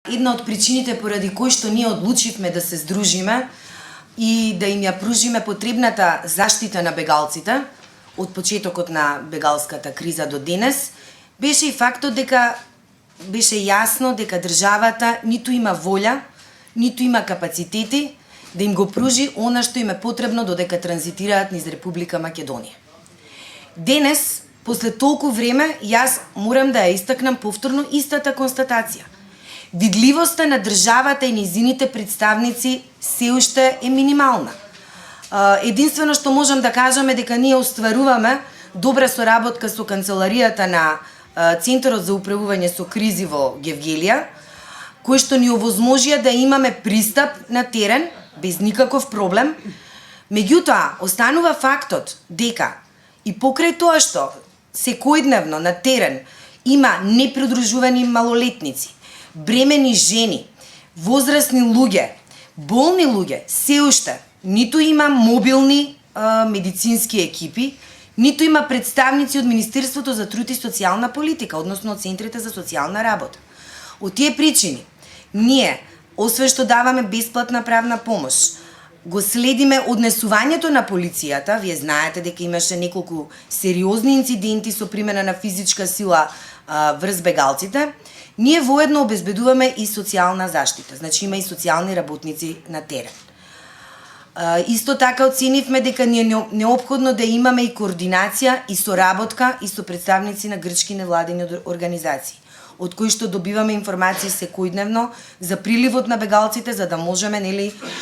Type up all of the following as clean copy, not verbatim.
Една од причините поради кои што ние одлучивме да се здружиме и да им ја пружиме потребната заштита на бегалците од почетокот на бегалската криза до денес, беше и фактот дека беше јасно дека државата ниту има волја, ниту има капацитети да им го пружи она што им е потребно додека транзитираат низ Република Македонија. Денес, после толку време, јас морам да ја истакнам повторно истата констатација. Видливоста на државата и нејзините представници се уште е минимална. Единствено што можам да кажам е дека ние остваруваме добра соработка со канцеларијата на Центарот за управување со кризи во Гевгелија, кој што ни овозможија да имаме пристап на терен без никаков проблем. Меѓутоа, останува фактот дека и покрај тоа што секојдневно на терен има непридружувани малолетници, бремени жени, возрастни луѓе, болни луѓе, се уште ниту има мобилни медицински екипи, ниту има представници од Министерството за труд и социјална политика, односно од центрите за социјална работа. Од тие причини, ние, освен што даваме бесплатна правна помош, го следиме однесувањето на полицијата. Вие знаете дека имаше неколку сериозни инциденти со примена на физичка сила врз бегалците. Ние воедно обезбедуваме и социјална заштита, значи има и социјални работници на терен. Исто така оценивме дека ни е неопходно да имаме и координација и соработка и со представници на грчки невладини организации, од кои што добиваме информации секојдневно за приливот на бегалците, за да можеме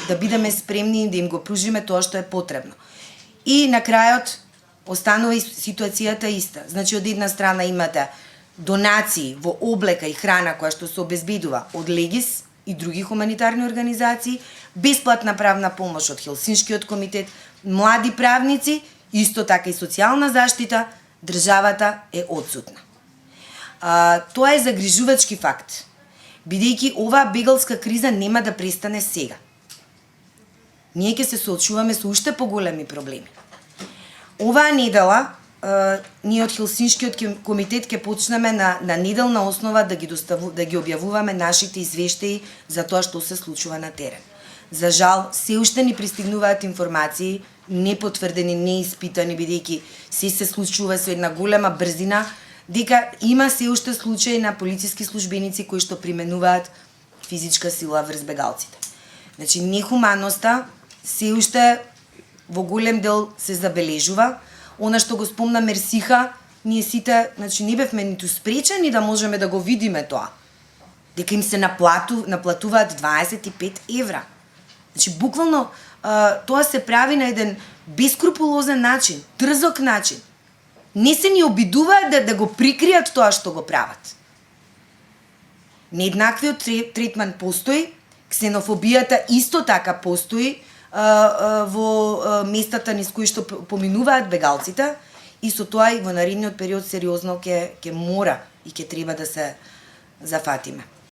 да бидеме спремни и да им го пружиме тоа што е потребно. И на крајот останува и ситуацијата иста. Значи од една страна имате донации во облека и храна која што се обезбедува од Легис и други хуманитарни организации, бесплатна правна помош од Хелсиншкиот комитет, млади правници, исто така и социјална заштита, државата е одсутна. Тоа е загрижувачки факт, бидејќи оваа бегалска криза нема да престане сега. Ние ќе се соочуваме со уште поголеми проблеми. Оваа недела ние од Хелсиншкиот комитет ќе почнеме на неделна основа да ги објавуваме нашите извештаи за тоа што се случува на терен. За жал, се уште ни пристигнуваат информации непотврдени, неиспитани, бидејќи се случува со една голема брзина, дека има се уште случаи на полициски службеници кои што применуваат физичка сила врз бегалците. Значи, нехуманноста се уште во голем дел се забележува. Она што го спомна Мерсиха, ние сите, значи, не бевме ниту спречени да можеме да го видиме тоа. Дека им се наплатуваат 25 евра. Значи, буквално тоа се прави на еден бескрупулозен начин, дрзок начин. Не се ни обидуваат да го прикријат тоа што го прават. Нееднаквиот третман постои, ксенофобијата исто така постои во местата низ кои што поминуваат бегалците, и со тоа и во наредниот период сериозно ќе мора и ќе треба да се зафатиме.